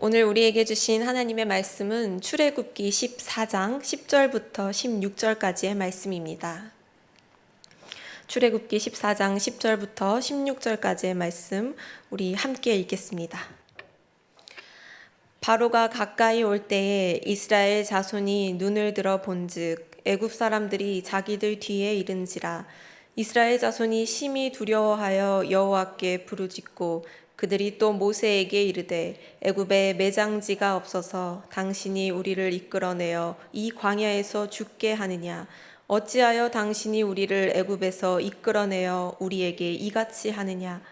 오늘 우리에게 주신 하나님의 말씀은 출애굽기 14장 10절부터 16절까지의 말씀입니다. 출애굽기 14장 10절부터 16절까지의 말씀 우리 함께 읽겠습니다. 바로가 가까이 올 때에 이스라엘 자손이 눈을 들어 본즉 애굽 사람들이 자기들 뒤에 이른지라. 이스라엘 자손이 심히 두려워하여 여호와께 부르짖고 그들이 또 모세에게 이르되 애굽에 매장지가 없어서 당신이 우리를 이끌어내어 이 광야에서 죽게 하느냐. 어찌하여 당신이 우리를 애굽에서 이끌어내어 우리에게 이같이 하느냐.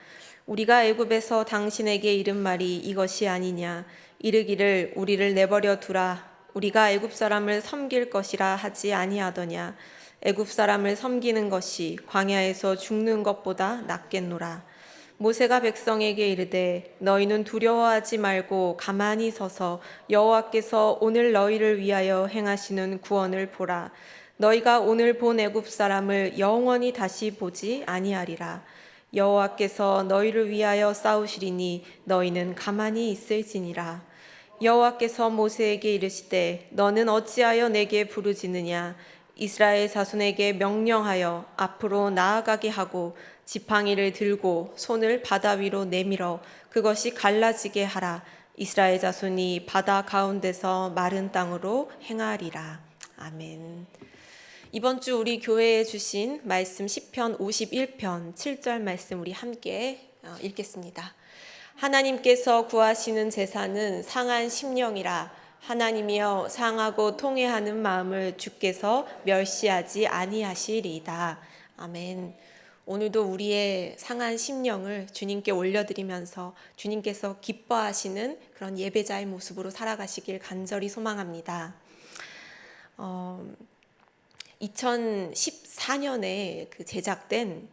우리가 애굽에서 당신에게 이른 말이 이것이 아니냐. 이르기를 우리를 내버려 두라. 우리가 애굽 사람을 섬길 것이라 하지 아니하더냐. 애굽 사람을 섬기는 것이 광야에서 죽는 것보다 낫겠노라. 모세가 백성에게 이르되 너희는 두려워하지 말고 가만히 서서 여호와께서 오늘 너희를 위하여 행하시는 구원을 보라. 너희가 오늘 본 애굽 사람을 영원히 다시 보지 아니하리라. 여호와께서 너희를 위하여 싸우시리니 너희는 가만히 있을지니라. 여호와께서 모세에게 이르시되 너는 어찌하여 내게 부르짖느냐. 이스라엘 자손에게 명령하여 앞으로 나아가게 하고 지팡이를 들고 손을 바다 위로 내밀어 그것이 갈라지게 하라. 이스라엘 자손이 바다 가운데서 마른 땅으로 행하리라. 아멘. 이번 주 우리 교회에 주신 말씀 시편 51편 7절 말씀 우리 함께 읽겠습니다. 하나님께서 구하시는 제사는 상한 심령이라. 하나님이여 상하고 통회하는 마음을 주께서 멸시하지 아니하시리이다. 아멘. 오늘도 우리의 상한 심령을 주님께 올려드리면서 주님께서 기뻐하시는 그런 예배자의 모습으로 살아가시길 간절히 소망합니다. 2014년에 제작된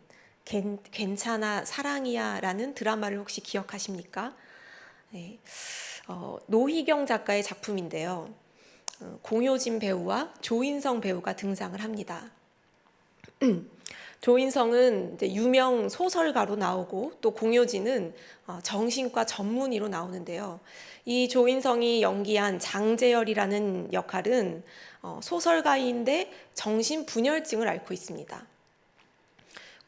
괜찮아 사랑이야 라는 드라마를 혹시 기억하십니까? 네. 노희경 작가의 작품인데요. 공효진 배우와 조인성 배우가 등장을 합니다. 조인성은 이제 유명 소설가로 나오고 또 공효진은 정신과 전문의로 나오는데요. 이 조인성이 연기한 장재열이라는 역할은 소설가인데 정신분열증을 앓고 있습니다.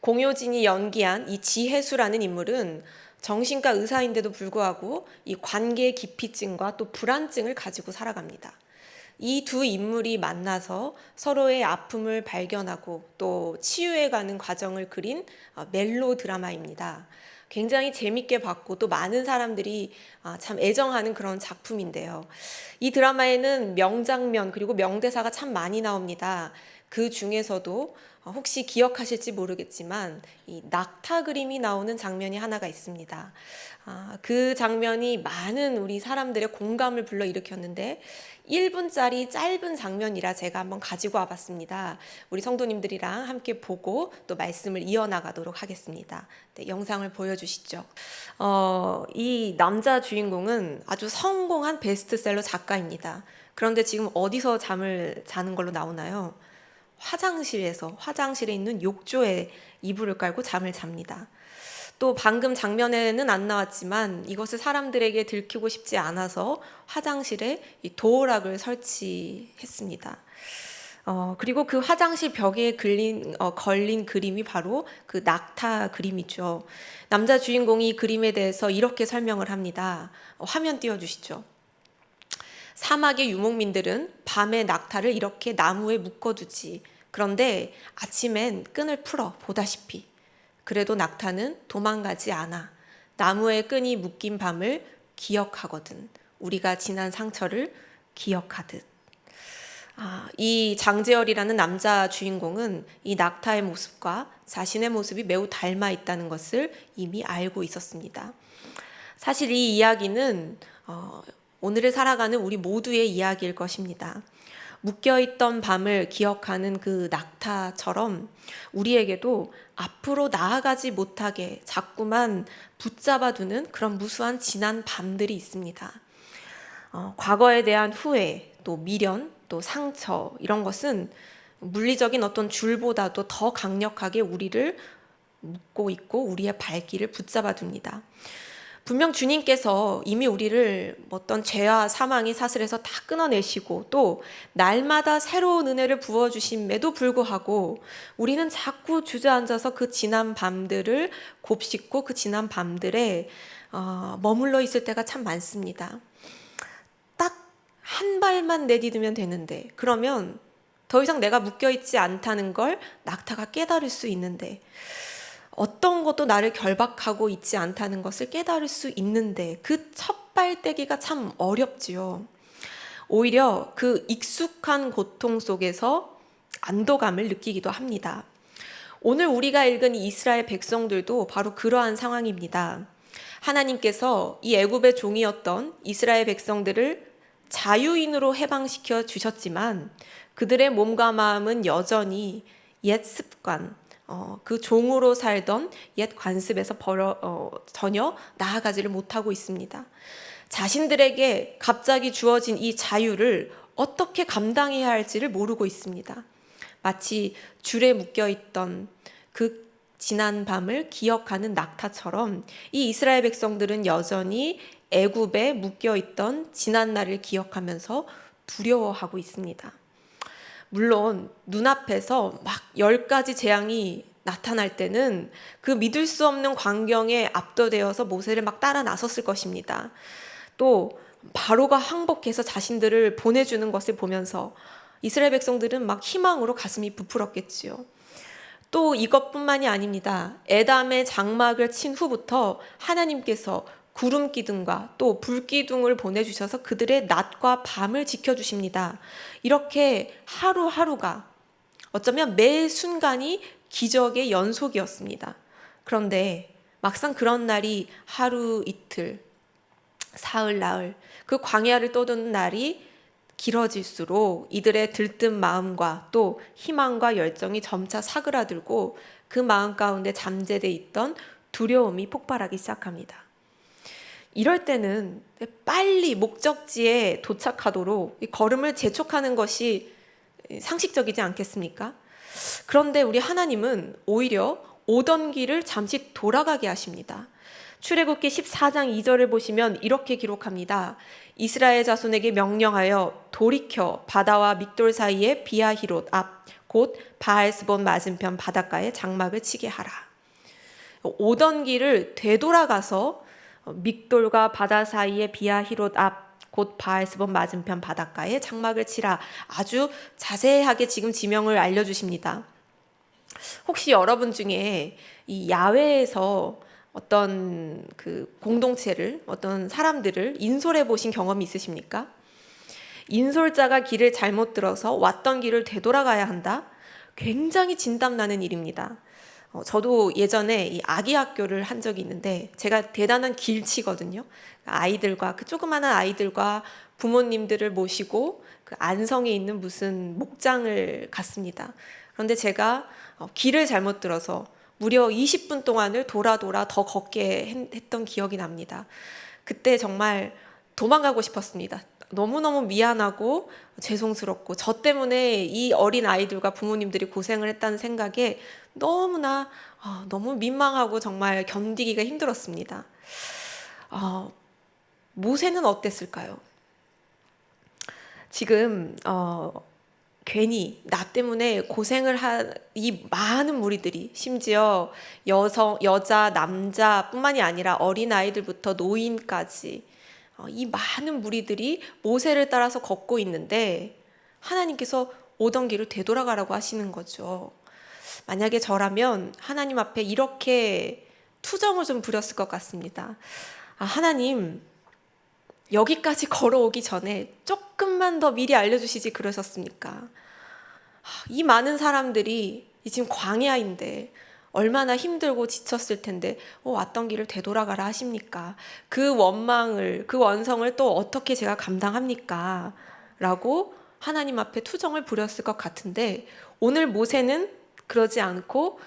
공효진이 연기한 이 지혜수라는 인물은 정신과 의사인데도 불구하고 이 관계 기피증과 또 불안증을 가지고 살아갑니다. 이 두 인물이 만나서 서로의 아픔을 발견하고 또 치유해가는 과정을 그린 멜로 드라마입니다. 굉장히 재밌게 봤고 또 많은 사람들이 참 애정하는 그런 작품인데요. 이 드라마에는 명장면 그리고 명대사가 참 많이 나옵니다. 그 중에서도 혹시 기억하실지 모르겠지만 이 낙타 그림이 나오는 장면이 하나가 있습니다. 그 장면이 많은 우리 사람들의 공감을 불러일으켰는데 1분짜리 짧은 장면이라 제가 한번 가지고 와봤습니다. 우리 성도님들이랑 함께 보고 또 말씀을 이어나가도록 하겠습니다. 네, 영상을 보여주시죠. 이 남자 주인공은 아주 성공한 베스트셀러 작가입니다. 그런데 지금 어디서 잠을 자는 걸로 나오나요? 화장실에 있는 욕조에 이불을 깔고 잠을 잡니다. 또 방금 장면에는 안 나왔지만 이것을 사람들에게 들키고 싶지 않아서 화장실에 이 도어락을 설치했습니다. 그리고 그 화장실 벽에 걸린 그림이 바로 그 낙타 그림이죠. 남자 주인공이 이 그림에 대해서 이렇게 설명을 합니다. 화면 띄워주시죠. 사막의 유목민들은 밤에 낙타를 이렇게 나무에 묶어두지. 그런데 아침엔 끈을 풀어 보다시피. 그래도 낙타는 도망가지 않아. 나무에 끈이 묶인 밤을 기억하거든. 우리가 지난 상처를 기억하듯. 이 장재열이라는 남자 주인공은 이 낙타의 모습과 자신의 모습이 매우 닮아 있다는 것을 이미 알고 있었습니다. 사실 이 이야기는 오늘을 살아가는 우리 모두의 이야기일 것입니다. 묶여있던 밤을 기억하는 그 낙타처럼 우리에게도 앞으로 나아가지 못하게 자꾸만 붙잡아두는 그런 무수한 지난 밤들이 있습니다. 과거에 대한 후회, 또 미련, 또 상처 이런 것은 물리적인 어떤 줄보다도 더 강력하게 우리를 묶고 있고 우리의 발길을 붙잡아둡니다. 분명 주님께서 이미 우리를 어떤 죄와 사망의 사슬에서 다 끊어내시고 또 날마다 새로운 은혜를 부어주심에도 불구하고 우리는 자꾸 주저앉아서 그 지난 밤들을 곱씹고 그 지난 밤들에 머물러 있을 때가 참 많습니다. 딱 한 발만 내디디면 되는데, 그러면 더 이상 내가 묶여있지 않다는 걸 낙타가 깨달을 수 있는데, 어떤 것도 나를 결박하고 있지 않다는 것을 깨달을 수 있는데, 그 첫 발떼기가 참 어렵지요. 오히려 그 익숙한 고통 속에서 안도감을 느끼기도 합니다. 오늘 우리가 읽은 이 이스라엘 백성들도 바로 그러한 상황입니다. 하나님께서 이 애굽의 종이었던 이스라엘 백성들을 자유인으로 해방시켜 주셨지만 그들의 몸과 마음은 여전히 옛 습관, 그 종으로 살던 옛 관습에서 전혀 나아가지를 못하고 있습니다. 자신들에게 갑자기 주어진 이 자유를 어떻게 감당해야 할지를 모르고 있습니다. 마치 줄에 묶여있던 그 지난 밤을 기억하는 낙타처럼 이 이스라엘 백성들은 여전히 애굽에 묶여있던 지난 날을 기억하면서 두려워하고 있습니다. 물론 눈앞에서 막 10가지 재앙이 나타날 때는 그 믿을 수 없는 광경에 압도되어서 모세를 막 따라 나섰을 것입니다. 또 바로가 항복해서 자신들을 보내주는 것을 보면서 이스라엘 백성들은 막 희망으로 가슴이 부풀었겠지요. 또 이것뿐만이 아닙니다. 에담의 장막을 친 후부터 하나님께서 구름 기둥과 또 불 기둥을 보내주셔서 그들의 낮과 밤을 지켜주십니다. 이렇게 하루하루가 어쩌면 매 순간이 기적의 연속이었습니다. 그런데 막상 그런 날이 하루 이틀, 사흘 나흘, 그 광야를 떠도는 날이 길어질수록 이들의 들뜬 마음과 또 희망과 열정이 점차 사그라들고 그 마음 가운데 잠재돼 있던 두려움이 폭발하기 시작합니다. 이럴 때는 빨리 목적지에 도착하도록 걸음을 재촉하는 것이 상식적이지 않겠습니까? 그런데 우리 하나님은 오히려 오던 길을 잠시 돌아가게 하십니다. 출애굽기 14장 2절을 보시면 이렇게 기록합니다. 이스라엘 자손에게 명령하여 돌이켜 바다와 믹돌 사이에 비아히롯 앞 곧 바알스본 맞은편 바닷가에 장막을 치게 하라. 오던 길을 되돌아가서 믹돌과 바다 사이에 비아히롯 앞 곧 바알스본 맞은편 바닷가에 장막을 치라. 아주 자세하게 지금 지명을 알려주십니다. 혹시 여러분 중에 이 야외에서 어떤 그 공동체를, 어떤 사람들을 인솔해 보신 경험이 있으십니까? 인솔자가 길을 잘못 들어서 왔던 길을 되돌아가야 한다? 굉장히 진땀나는 일입니다. 저도 예전에 이 아기 학교를 한 적이 있는데 제가 대단한 길치거든요. 아이들과, 그 조그마한 아이들과 부모님들을 모시고 그 안성에 있는 무슨 목장을 갔습니다. 그런데 제가 길을 잘못 들어서 무려 20분 동안을 돌아 더 걷게 했던 기억이 납니다. 그때 정말 도망가고 싶었습니다. 너무너무 미안하고 죄송스럽고 저 때문에 이 어린 아이들과 부모님들이 고생을 했다는 생각에 너무나 너무 민망하고 정말 견디기가 힘들었습니다. 모세는 어땠을까요? 지금 괜히 나 때문에 고생을 한 이 많은 무리들이, 심지어 여자, 남자뿐만이 아니라 어린아이들부터 노인까지 이 많은 무리들이 모세를 따라서 걷고 있는데 하나님께서 오던 길을 되돌아가라고 하시는 거죠. 만약에 저라면 하나님 앞에 이렇게 투정을 좀 부렸을 것 같습니다. 하나님, 여기까지 걸어오기 전에 조금만 더 미리 알려주시지 그러셨습니까? 이 많은 사람들이 지금 광야인데 얼마나 힘들고 지쳤을 텐데 왔던 길을 되돌아가라 하십니까? 그 원망을, 그 원성을 또 어떻게 제가 감당합니까? 라고 하나님 앞에 투정을 부렸을 것 같은데 오늘 모세는 그러지 않고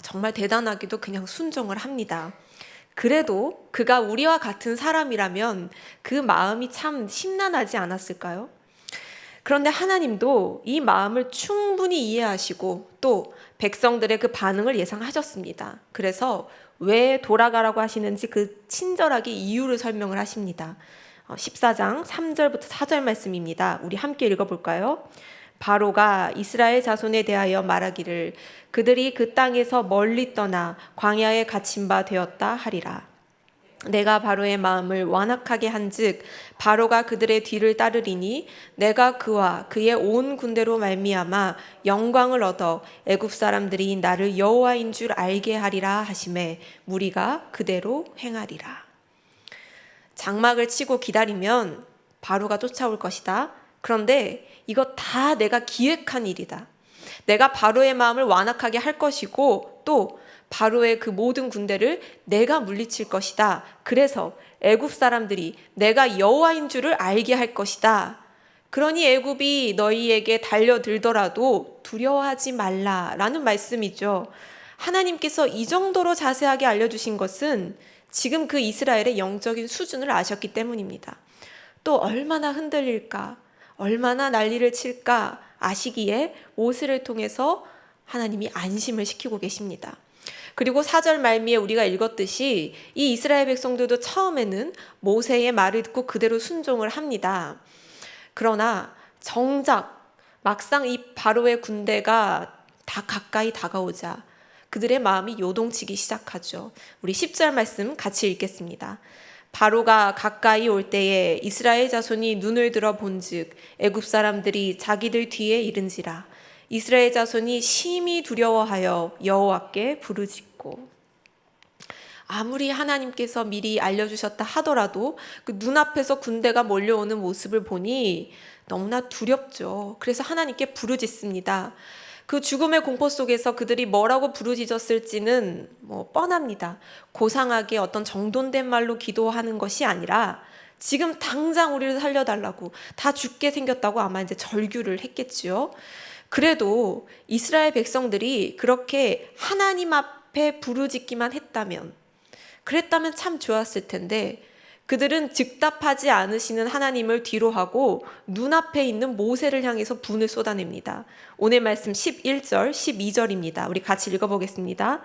정말 대단하게도 그냥 순종을 합니다. 그래도 그가 우리와 같은 사람이라면 그 마음이 참 심란하지 않았을까요? 그런데 하나님도 이 마음을 충분히 이해하시고 또 백성들의 그 반응을 예상하셨습니다. 그래서 왜 돌아가라고 하시는지 그 친절하게 이유를 설명을 하십니다. 14장 3절부터 4절 말씀입니다. 우리 함께 읽어볼까요? 바로가 이스라엘 자손에 대하여 말하기를 그들이 그 땅에서 멀리 떠나 광야에 갇힌 바 되었다 하리라. 내가 바로의 마음을 완악하게 한즉 바로가 그들의 뒤를 따르리니 내가 그와 그의 온 군대로 말미암아 영광을 얻어 애굽 사람들이 나를 여호와인 줄 알게 하리라 하시매 무리가 그대로 행하리라. 장막을 치고 기다리면 바로가 쫓아올 것이다. 그런데 이거 다 내가 기획한 일이다. 내가 바로의 마음을 완악하게 할 것이고 또 바로의 그 모든 군대를 내가 물리칠 것이다. 그래서 애굽 사람들이 내가 여호와인 줄을 알게 할 것이다. 그러니 애굽이 너희에게 달려들더라도 두려워하지 말라라는 말씀이죠. 하나님께서 이 정도로 자세하게 알려주신 것은 지금 그 이스라엘의 영적인 수준을 아셨기 때문입니다. 또 얼마나 흔들릴까, 얼마나 난리를 칠까 아시기에 모세를 통해서 하나님이 안심을 시키고 계십니다. 그리고 4절 말미에 우리가 읽었듯이 이 이스라엘 백성들도 처음에는 모세의 말을 듣고 그대로 순종을 합니다. 그러나 정작 막상 이 바로의 군대가 다 가까이 다가오자 그들의 마음이 요동치기 시작하죠. 우리 10절 말씀 같이 읽겠습니다. 바로가 가까이 올 때에 이스라엘 자손이 눈을 들어 본즉 애굽 사람들이 자기들 뒤에 이른지라. 이스라엘 자손이 심히 두려워하여 여호와께 부르짖고. 아무리 하나님께서 미리 알려주셨다 하더라도 그 눈앞에서 군대가 몰려오는 모습을 보니 너무나 두렵죠. 그래서 하나님께 부르짖습니다. 그 죽음의 공포 속에서 그들이 뭐라고 부르짖었을지는 뻔합니다. 고상하게 어떤 정돈된 말로 기도하는 것이 아니라 지금 당장 우리를 살려달라고, 다 죽게 생겼다고 아마 이제 절규를 했겠지요. 그래도 이스라엘 백성들이 그렇게 하나님 앞에 부르짖기만 그랬다면 참 좋았을 텐데 그들은 즉답하지 않으시는 하나님을 뒤로하고 눈앞에 있는 모세를 향해서 분을 쏟아냅니다. 오늘 말씀 11절, 12절입니다. 우리 같이 읽어보겠습니다.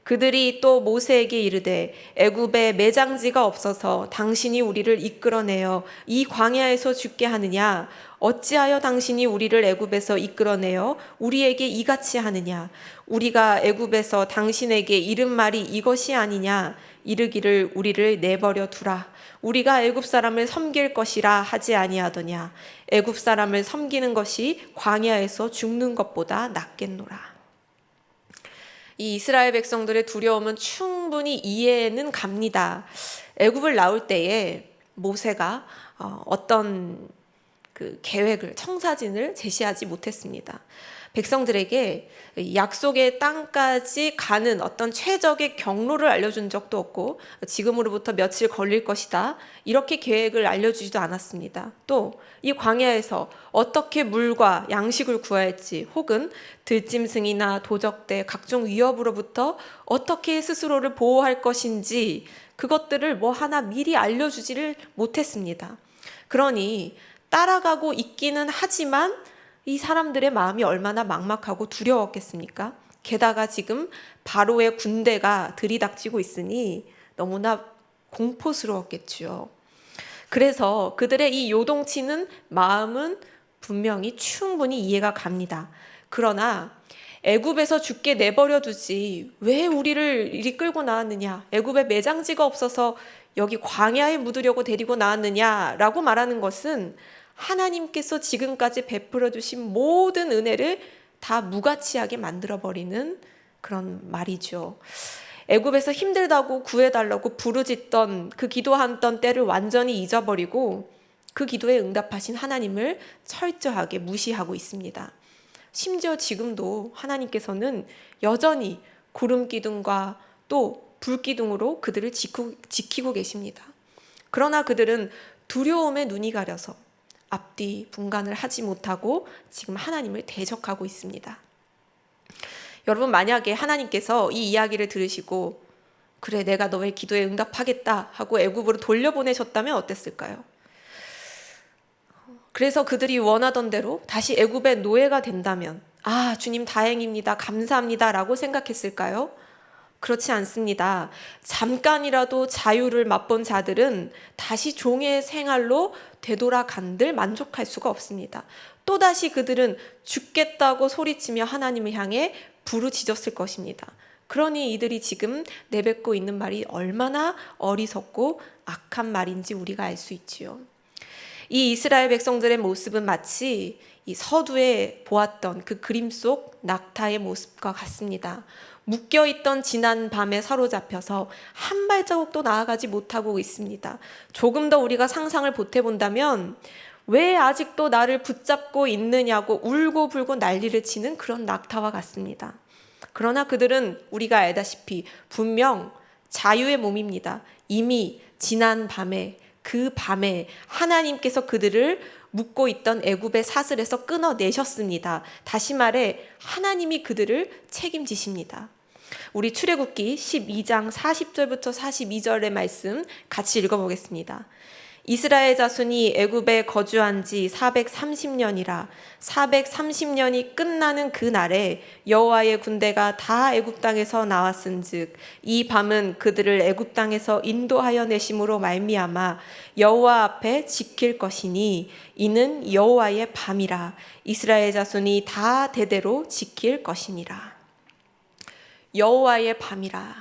그들이 또 모세에게 이르되 애굽에 매장지가 없어서 당신이 우리를 이끌어내어 이 광야에서 죽게 하느냐? 어찌하여 당신이 우리를 애굽에서 이끌어내어 우리에게 이같이 하느냐? 우리가 애굽에서 당신에게 이른 말이 이것이 아니냐? 이르기를 우리를 내버려 두라. 우리가 애굽 사람을 섬길 것이라 하지 아니하더냐? 애굽 사람을 섬기는 것이 광야에서 죽는 것보다 낫겠노라. 이 이스라엘 백성들의 두려움은 충분히 이해는 갑니다. 애굽을 나올 때에 모세가 어떤 그 계획을, 청사진을 제시하지 못했습니다. 백성들에게 약속의 땅까지 가는 어떤 최적의 경로를 알려준 적도 없고 지금으로부터 며칠 걸릴 것이다 이렇게 계획을 알려주지도 않았습니다. 또 이 광야에서 어떻게 물과 양식을 구할지 혹은 들짐승이나 도적대 각종 위협으로부터 어떻게 스스로를 보호할 것인지 그것들을 하나 미리 알려주지를 못했습니다. 그러니 따라가고 있기는 하지만 이 사람들의 마음이 얼마나 막막하고 두려웠겠습니까? 게다가 지금 바로의 군대가 들이닥치고 있으니 너무나 공포스러웠겠지요. 그래서 그들의 이 요동치는 마음은 분명히 충분히 이해가 갑니다. 그러나 애굽에서 죽게 내버려 두지 왜 우리를 이리 끌고 나왔느냐? 애굽에 매장지가 없어서 여기 광야에 묻으려고 데리고 나왔느냐라고 말하는 것은 하나님께서 지금까지 베풀어 주신 모든 은혜를 다 무가치하게 만들어버리는 그런 말이죠. 애굽에서 힘들다고 구해달라고 부르짖던 그 기도했던 때를 완전히 잊어버리고 그 기도에 응답하신 하나님을 철저하게 무시하고 있습니다. 심지어 지금도 하나님께서는 여전히 구름 기둥과 또 불 기둥으로 그들을 지키고 계십니다. 그러나 그들은 두려움에 눈이 가려서 앞뒤 분간을 하지 못하고 지금 하나님을 대적하고 있습니다. 여러분, 만약에 하나님께서 이 이야기를 들으시고 그래 내가 너의 기도에 응답하겠다 하고 애굽으로 돌려보내셨다면 어땠을까요? 그래서 그들이 원하던 대로 다시 애굽의 노예가 된다면 주님 다행입니다, 감사합니다 라고 생각했을까요? 그렇지 않습니다. 잠깐이라도 자유를 맛본 자들은 다시 종의 생활로 되돌아간들 만족할 수가 없습니다. 또다시 그들은 죽겠다고 소리치며 하나님을 향해 부르짖었을 것입니다. 그러니 이들이 지금 내뱉고 있는 말이 얼마나 어리석고 악한 말인지 우리가 알 수 있지요. 이 이스라엘 백성들의 모습은 마치 이 서두에 보았던 그 그림 속 낙타의 모습과 같습니다. 묶여있던 지난 밤에 사로잡혀서 한 발자국도 나아가지 못하고 있습니다. 조금 더 우리가 상상을 보태본다면 왜 아직도 나를 붙잡고 있느냐고 울고불고 난리를 치는 그런 낙타와 같습니다. 그러나 그들은 우리가 알다시피 분명 자유의 몸입니다. 이미 지난 밤에, 그 밤에 하나님께서 그들을 묶고 있던 애굽의 사슬에서 끊어내셨습니다. 다시 말해 하나님이 그들을 책임지십니다. 우리 출애굽기 12장 40절부터 42절의 말씀 같이 읽어보겠습니다. 이스라엘 자손이 애굽에 거주한 지 430년이라 430년이 끝나는 그날에 여호와의 군대가 다 애굽 땅에서 나왔은즉 이 밤은 그들을 애굽 땅에서 인도하여 내심으로 말미암아 여호와 앞에 지킬 것이니 이는 여호와의 밤이라 이스라엘 자손이 다 대대로 지킬 것이니라. 여호와의 밤이라,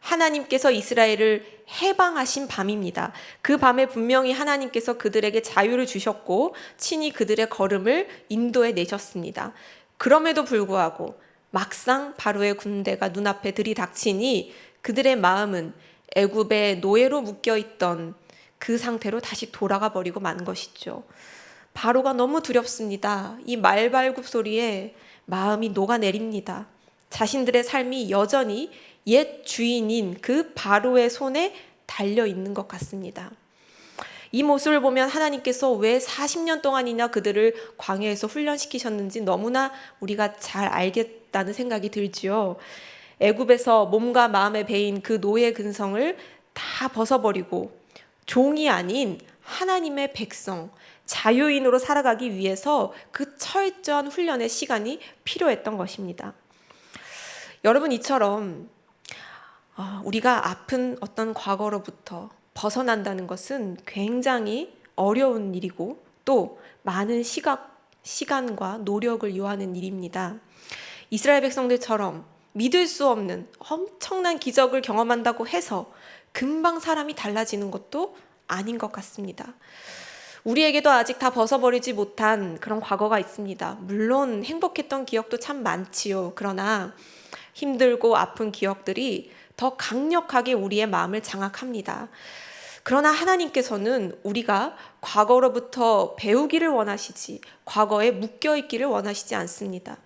하나님께서 이스라엘을 해방하신 밤입니다. 그 밤에 분명히 하나님께서 그들에게 자유를 주셨고 친히 그들의 걸음을 인도해 내셨습니다. 그럼에도 불구하고 막상 바로의 군대가 눈앞에 들이닥치니 그들의 마음은 애굽의 노예로 묶여있던 그 상태로 다시 돌아가 버리고 만 것이죠. 바로가 너무 두렵습니다. 이 말발굽 소리에 마음이 녹아내립니다. 자신들의 삶이 여전히 옛 주인인 그 바로의 손에 달려 있는 것 같습니다. 이 모습을 보면 하나님께서 왜 40년 동안이나 그들을 광야에서 훈련시키셨는지 너무나 우리가 잘 알겠다는 생각이 들지요. 애굽에서 몸과 마음에 배인 그 노예 근성을 다 벗어버리고 종이 아닌 하나님의 백성, 자유인으로 살아가기 위해서 그 철저한 훈련의 시간이 필요했던 것입니다. 여러분, 이처럼 우리가 아픈 어떤 과거로부터 벗어난다는 것은 굉장히 어려운 일이고 또 많은 시간과 노력을 요하는 일입니다. 이스라엘 백성들처럼 믿을 수 없는 엄청난 기적을 경험한다고 해서 금방 사람이 달라지는 것도 아닌 것 같습니다. 우리에게도 아직 다 벗어버리지 못한 그런 과거가 있습니다. 물론 행복했던 기억도 참 많지요. 그러나 힘들고 아픈 기억들이 더 강력하게 우리의 마음을 장악합니다. 그러나 하나님께서는 우리가 과거로부터 배우기를 원하시지 과거에 묶여있기를 원하시지 않습니다.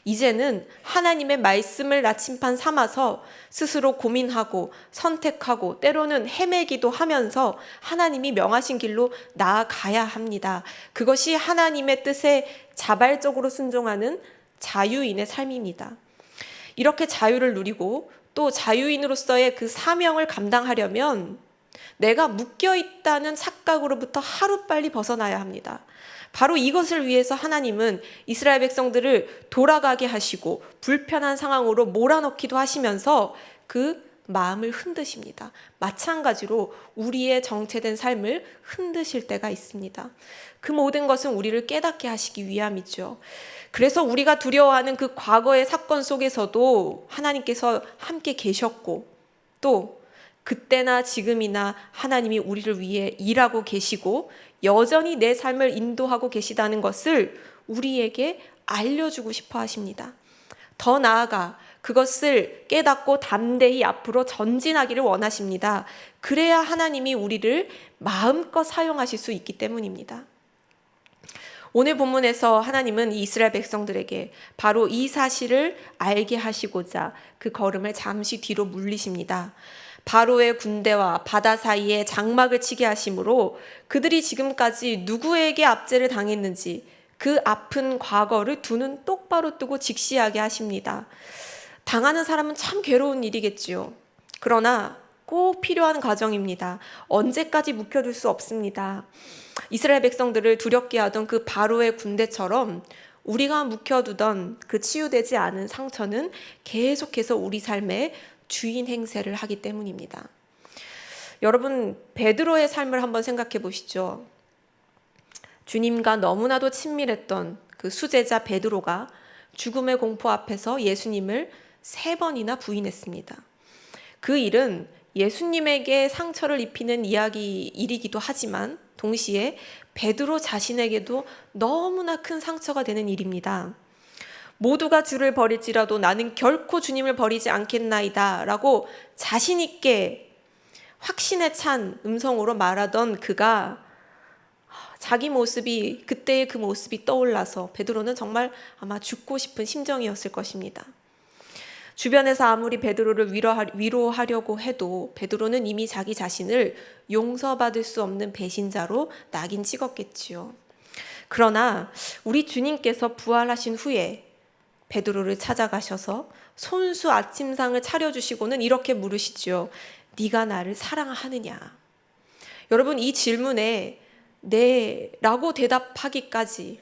이제는 하나님의 말씀을 나침판 삼아서 스스로 고민하고 선택하고 때로는 헤매기도 하면서 하나님이 명하신 길로 나아가야 합니다. 그것이 하나님의 뜻에 자발적으로 순종하는 자유인의 삶입니다. 이렇게 자유를 누리고 또 자유인으로서의 그 사명을 감당하려면 내가 묶여있다는 착각으로부터 하루빨리 벗어나야 합니다. 바로 이것을 위해서 하나님은 이스라엘 백성들을 돌아가게 하시고 불편한 상황으로 몰아넣기도 하시면서 그 마음을 흔드십니다. 마찬가지로 우리의 정체된 삶을 흔드실 때가 있습니다. 그 모든 것은 우리를 깨닫게 하시기 위함이죠. 그래서 우리가 두려워하는 그 과거의 사건 속에서도 하나님께서 함께 계셨고 또 그때나 지금이나 하나님이 우리를 위해 일하고 계시고 여전히 내 삶을 인도하고 계시다는 것을 우리에게 알려주고 싶어 하십니다. 더 나아가 그것을 깨닫고 담대히 앞으로 전진하기를 원하십니다. 그래야 하나님이 우리를 마음껏 사용하실 수 있기 때문입니다. 오늘 본문에서 하나님은 이스라엘 백성들에게 바로 이 사실을 알게 하시고자 그 걸음을 잠시 뒤로 물리십니다. 바로의 군대와 바다 사이에 장막을 치게 하심으로 그들이 지금까지 누구에게 압제를 당했는지 그 아픈 과거를 두 눈 똑바로 뜨고 직시하게 하십니다. 당하는 사람은 참 괴로운 일이겠지요. 그러나 꼭 필요한 과정입니다. 언제까지 묵혀둘 수 없습니다. 이스라엘 백성들을 두렵게 하던 그 바로의 군대처럼 우리가 묵혀두던 그 치유되지 않은 상처는 계속해서 우리 삶의 주인 행세를 하기 때문입니다. 여러분, 베드로의 삶을 한번 생각해 보시죠. 주님과 너무나도 친밀했던 그 수제자 베드로가 죽음의 공포 앞에서 예수님을 3번이나 부인했습니다. 그 일은 예수님에게 상처를 입히는 일이기도 하지만 동시에 베드로 자신에게도 너무나 큰 상처가 되는 일입니다. 모두가 주를 버릴지라도 나는 결코 주님을 버리지 않겠나이다 라고 자신 있게 확신에 찬 음성으로 말하던 그가 자기 모습이, 그때의 그 모습이 떠올라서 베드로는 정말 아마 죽고 싶은 심정이었을 것입니다. 주변에서 아무리 베드로를 위로하려고 해도 베드로는 이미 자기 자신을 용서받을 수 없는 배신자로 낙인 찍었겠지요. 그러나 우리 주님께서 부활하신 후에 베드로를 찾아가셔서 손수 아침상을 차려주시고는 이렇게 물으시죠. 네가 나를 사랑하느냐? 여러분, 이 질문에 네 라고 대답하기까지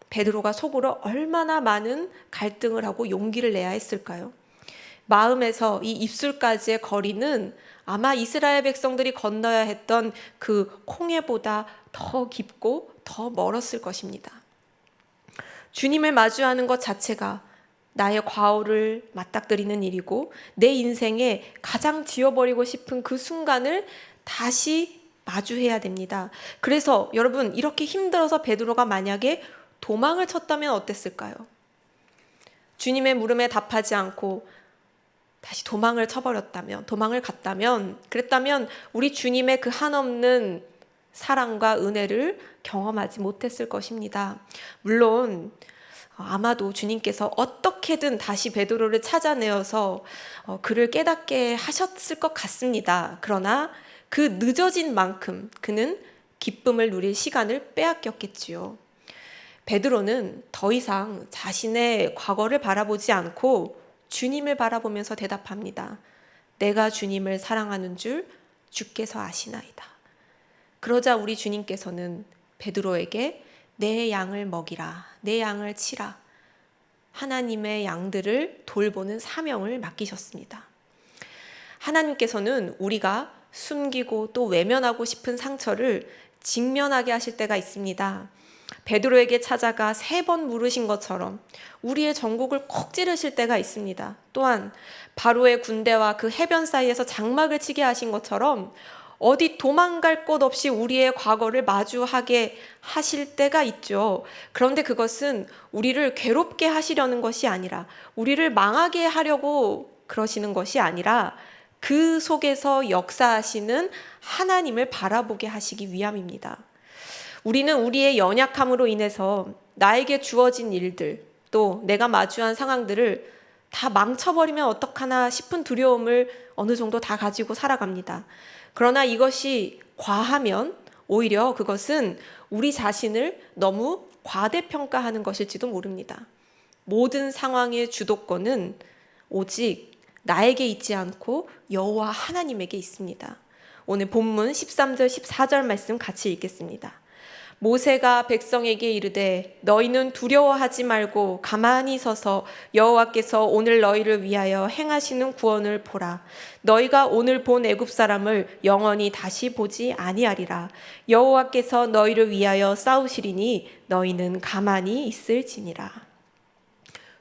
베드로가 속으로 얼마나 많은 갈등을 하고 용기를 내야 했을까요? 마음에서 이 입술까지의 거리는 아마 이스라엘 백성들이 건너야 했던 그 홍해보다 더 깊고 더 멀었을 것입니다. 주님을 마주하는 것 자체가 나의 과오를 맞닥뜨리는 일이고 내 인생에 가장 지워버리고 싶은 그 순간을 다시 마주해야 됩니다. 그래서 여러분, 이렇게 힘들어서 베드로가 만약에 도망을 쳤다면 어땠을까요? 주님의 물음에 답하지 않고 다시 도망을 쳐버렸다면, 도망을 갔다면, 그랬다면 우리 주님의 그 한없는 사랑과 은혜를 경험하지 못했을 것입니다. 물론 아마도 주님께서 어떻게든 다시 베드로를 찾아내어서 그를 깨닫게 하셨을 것 같습니다. 그러나 그 늦어진 만큼 그는 기쁨을 누릴 시간을 빼앗겼겠지요. 베드로는 더 이상 자신의 과거를 바라보지 않고 주님을 바라보면서 대답합니다. 내가 주님을 사랑하는 줄 주께서 아시나이다. 그러자 우리 주님께서는 베드로에게 내 양을 먹이라, 내 양을 치라, 하나님의 양들을 돌보는 사명을 맡기셨습니다. 하나님께서는 우리가 숨기고 또 외면하고 싶은 상처를 직면하게 하실 때가 있습니다. 베드로에게 찾아가 3번 물으신 것처럼 우리의 전곡을 콕 찌르실 때가 있습니다. 또한 바로의 군대와 그 해변 사이에서 장막을 치게 하신 것처럼 어디 도망갈 곳 없이 우리의 과거를 마주하게 하실 때가 있죠. 그런데 그것은 우리를 괴롭게 하시려는 것이 아니라, 우리를 망하게 하려고 그러시는 것이 아니라 그 속에서 역사하시는 하나님을 바라보게 하시기 위함입니다. 우리는 우리의 연약함으로 인해서 나에게 주어진 일들, 또 내가 마주한 상황들을 다 망쳐버리면 어떡하나 싶은 두려움을 어느 정도 다 가지고 살아갑니다. 그러나 이것이 과하면 오히려 그것은 우리 자신을 너무 과대평가하는 것일지도 모릅니다. 모든 상황의 주도권은 오직 나에게 있지 않고 여호와 하나님에게 있습니다. 오늘 본문 13절 14절 말씀 같이 읽겠습니다. 모세가 백성에게 이르되 너희는 두려워하지 말고 가만히 서서 여호와께서 오늘 너희를 위하여 행하시는 구원을 보라. 너희가 오늘 본 애굽 사람을 영원히 다시 보지 아니하리라. 여호와께서 너희를 위하여 싸우시리니 너희는 가만히 있을지니라.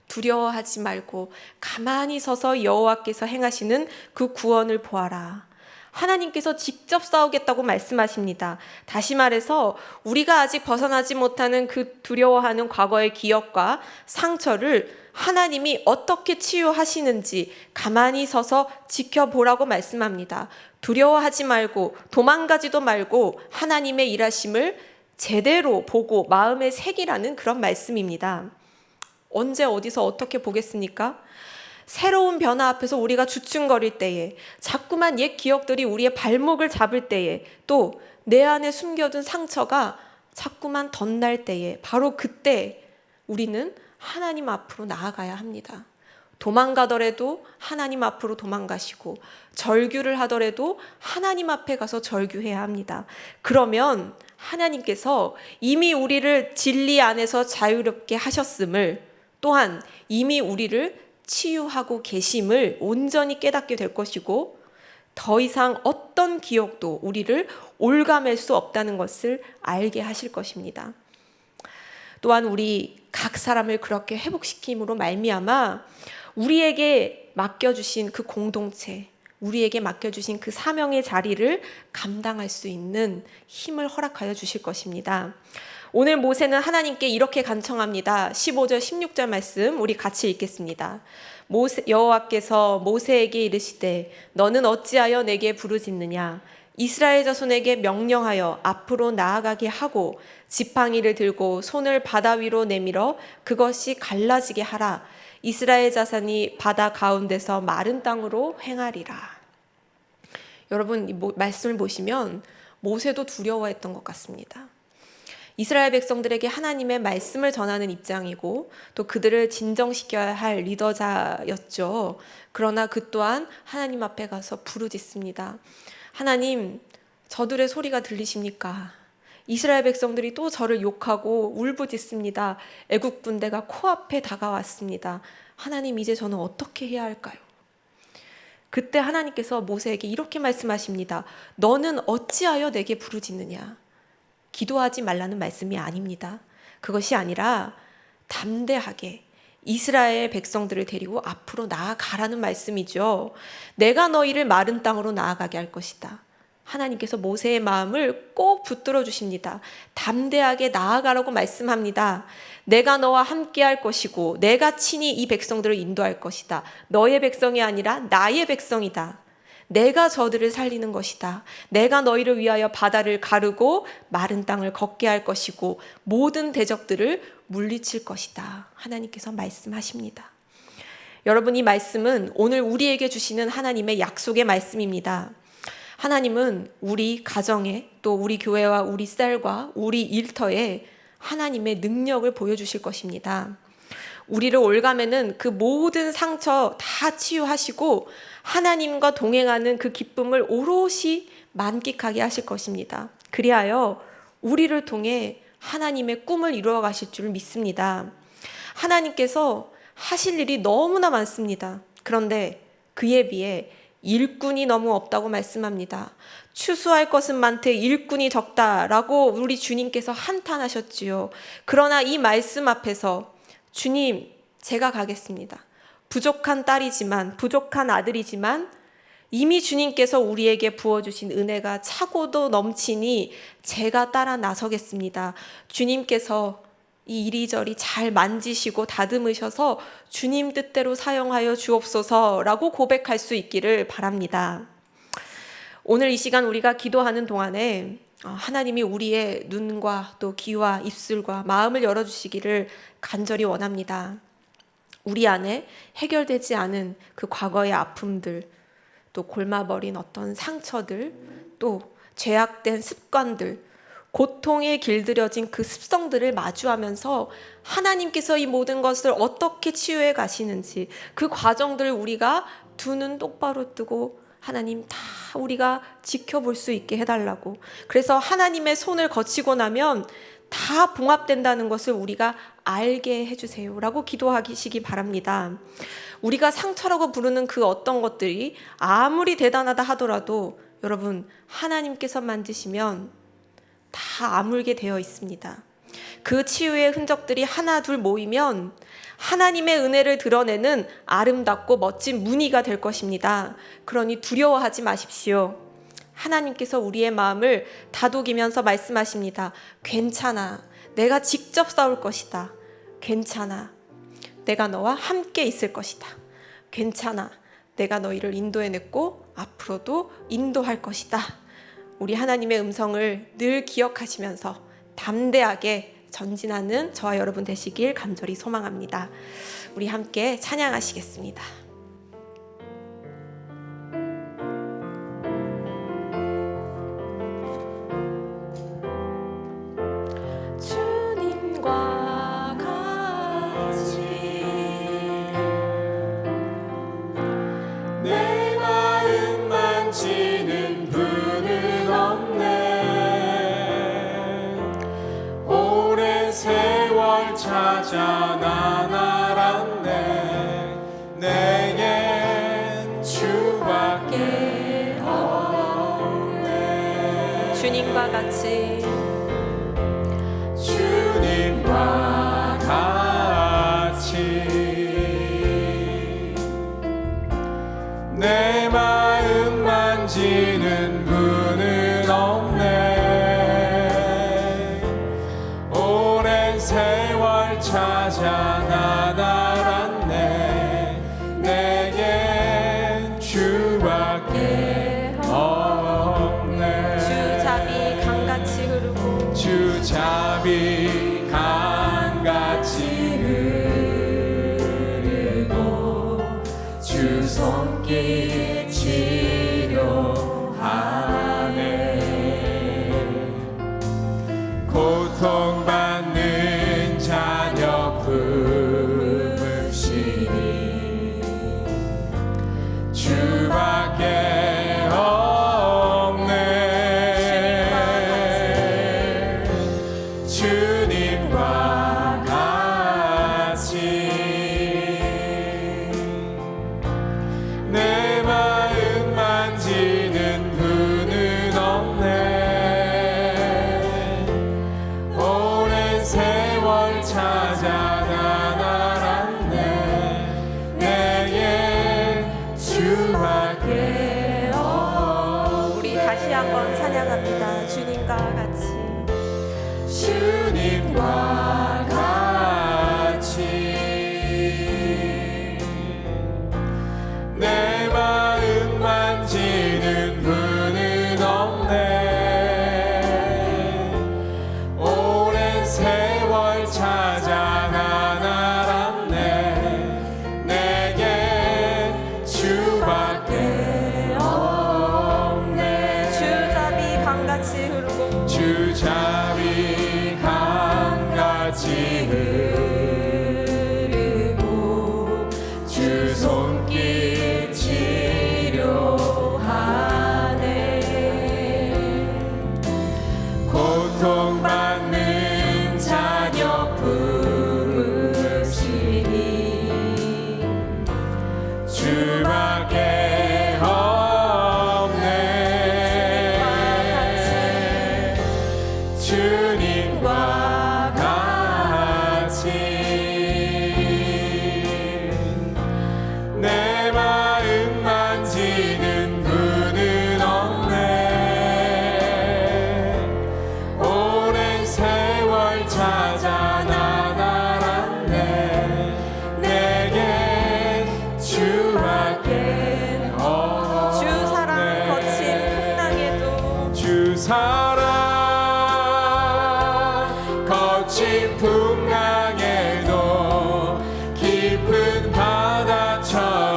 두려워하지 말고 가만히 서서 여호와께서 행하시는 그 구원을 보아라. 하나님께서 직접 싸우겠다고 말씀하십니다. 다시 말해서 우리가 아직 벗어나지 못하는 그 두려워하는 과거의 기억과 상처를 하나님이 어떻게 치유하시는지 가만히 서서 지켜보라고 말씀합니다. 두려워하지 말고 도망가지도 말고 하나님의 일하심을 제대로 보고 마음에 새기라는 그런 말씀입니다. 언제 어디서 어떻게 보겠습니까? 새로운 변화 앞에서 우리가 주춤거릴 때에, 자꾸만 옛 기억들이 우리의 발목을 잡을 때에, 또 내 안에 숨겨둔 상처가 자꾸만 덧날 때에, 바로 그때 우리는 하나님 앞으로 나아가야 합니다. 도망가더라도 하나님 앞으로 도망가시고 절규를 하더라도 하나님 앞에 가서 절규해야 합니다. 그러면 하나님께서 이미 우리를 진리 안에서 자유롭게 하셨음을, 또한 이미 우리를 치유하고 계심을 온전히 깨닫게 될 것이고, 더 이상 어떤 기억도 우리를 올가맬 수 없다는 것을 알게 하실 것입니다. 또한 우리 각 사람을 그렇게 회복시킴으로 말미암아 우리에게 맡겨주신 그 공동체, 우리에게 맡겨주신 그 사명의 자리를 감당할 수 있는 힘을 허락하여 주실 것입니다. 오늘 모세는 하나님께 이렇게 간청합니다. 15절 16절 말씀 우리 같이 읽겠습니다. 여호와께서 모세에게 이르시되 너는 어찌하여 내게 부르짖느냐? 이스라엘 자손에게 명령하여 앞으로 나아가게 하고 지팡이를 들고 손을 바다 위로 내밀어 그것이 갈라지게 하라. 이스라엘 자손이 바다 가운데서 마른 땅으로 행하리라. 여러분, 이 말씀을 보시면 모세도 두려워했던 것 같습니다. 이스라엘 백성들에게 하나님의 말씀을 전하는 입장이고 또 그들을 진정시켜야 할 리더자였죠. 그러나 그 또한 하나님 앞에 가서 부르짖습니다. 하나님, 저들의 소리가 들리십니까? 이스라엘 백성들이 또 저를 욕하고 울부짖습니다. 애국 군대가 코앞에 다가왔습니다. 하나님, 이제 저는 어떻게 해야 할까요? 그때 하나님께서 모세에게 이렇게 말씀하십니다. 너는 어찌하여 내게 부르짖느냐? 기도하지 말라는 말씀이 아닙니다. 그것이 아니라 담대하게 이스라엘 백성들을 데리고 앞으로 나아가라는 말씀이죠. 내가 너희를 마른 땅으로 나아가게 할 것이다. 하나님께서 모세의 마음을 꼭 붙들어 주십니다. 담대하게 나아가라고 말씀합니다. 내가 너와 함께 할 것이고 내가 친히 이 백성들을 인도할 것이다. 너의 백성이 아니라 나의 백성이다. 내가 저들을 살리는 것이다. 내가 너희를 위하여 바다를 가르고 마른 땅을 걷게 할 것이고 모든 대적들을 물리칠 것이다. 하나님께서 말씀하십니다. 여러분, 이 말씀은 오늘 우리에게 주시는 하나님의 약속의 말씀입니다. 하나님은 우리 가정에 또 우리 교회와 우리 셀과 우리 일터에 하나님의 능력을 보여주실 것입니다. 우리를 올가매는 그 모든 상처 다 치유하시고 하나님과 동행하는 그 기쁨을 오롯이 만끽하게 하실 것입니다. 그리하여 우리를 통해 하나님의 꿈을 이루어 가실 줄 믿습니다. 하나님께서 하실 일이 너무나 많습니다. 그런데 그에 비해 일꾼이 너무 없다고 말씀합니다. 추수할 것은 많되 일꾼이 적다라고 우리 주님께서 한탄하셨지요. 그러나 이 말씀 앞에서 주님, 제가 가겠습니다. 부족한 딸이지만, 부족한 아들이지만 이미 주님께서 우리에게 부어주신 은혜가 차고도 넘치니 제가 따라 나서겠습니다. 주님께서 이 이리저리 잘 만지시고 다듬으셔서 주님 뜻대로 사용하여 주옵소서라고 고백할 수 있기를 바랍니다. 오늘 이 시간 우리가 기도하는 동안에 하나님이 우리의 눈과 또 귀와 입술과 마음을 열어주시기를 간절히 원합니다. 우리 안에 해결되지 않은 그 과거의 아픔들, 또 골마버린 어떤 상처들, 또 죄악된 습관들, 고통에 길들여진 그 습성들을 마주하면서 하나님께서 이 모든 것을 어떻게 치유해 가시는지 그 과정들을 우리가 두 눈 똑바로 뜨고 하나님 다 우리가 지켜볼 수 있게 해달라고, 그래서 하나님의 손을 거치고 나면 다 봉합된다는 것을 우리가 알게 해주세요 라고 기도하시기 바랍니다. 우리가 상처라고 부르는 그 어떤 것들이 아무리 대단하다 하더라도 여러분, 하나님께서 만지시면 다 아물게 되어 있습니다. 그 치유의 흔적들이 하나 둘 모이면 하나님의 은혜를 드러내는 아름답고 멋진 무늬가 될 것입니다. 그러니 두려워하지 마십시오. 하나님께서 우리의 마음을 다독이면서 말씀하십니다. 괜찮아. 내가 직접 싸울 것이다. 괜찮아. 내가 너와 함께 있을 것이다. 괜찮아. 내가 너희를 인도해냈고 앞으로도 인도할 것이다. 우리 하나님의 음성을 늘 기억하시면서 담대하게 전진하는 저와 여러분 되시길 간절히 소망합니다. 우리 함께 찬양하시겠습니다. 주님과 같이 세월 찾아 난 알았네. 내겐 주밖에 없네. 주님과 같이 주님과 같이 내 마음 만지는 분은 없네. 오랜 세월 찾아 난 알았네. 내겐 주밖에 없네. 주자비 강같이 흐르고 주자비 강같이 흐르고 주 손길 치료하네. 고통받는 자녀 품으시니 주밖에 없네. 주님과 같이 내 마음 만지는 분은 없네. 오랜 세월 찾아 난 알았네. 내게 주밖에 없네. 우리 다시 한번 찬양합니다. 주님과 같이 주님과 같이 내 마음 만지는 분은 없네. 오랜 세월 찾아 난 알았네. 내게 주밖에 없네. 주자비 강같이 흐르고 주자비 강같이 흐르고 주 손길 치료하네. 고통받는 자녀 품으시니 주밖에 없네. 주님과 같이 내 마음 만지는 분은 없네. 오랜 세월 찾아 난 알았네. 내게 주밖에 없네. 주 사랑 거친 풍랑에도 주 사랑 거친 풍랑에도 깊은 바다처럼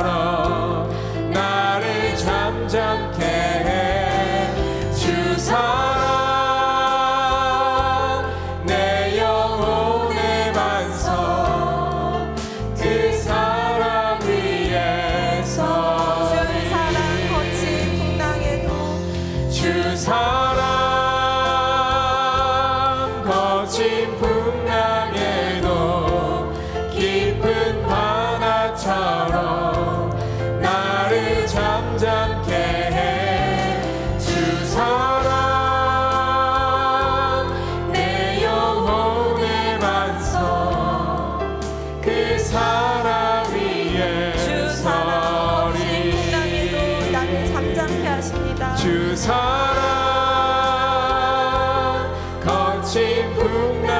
나를 잠잠케 해. 주 사랑 내 영혼의 반석 그 사랑 위에서 주 사랑 거친 풍랑에도 주 사랑 거친 풍랑에도 깊은 바다처럼 나를 잠잠케 해. 주 사랑 내 영혼의 반석 그 사랑 위에 주 사랑 거친 풍랑에도 나를 잠잠케 하십니다. 주 사랑 거친 풍랑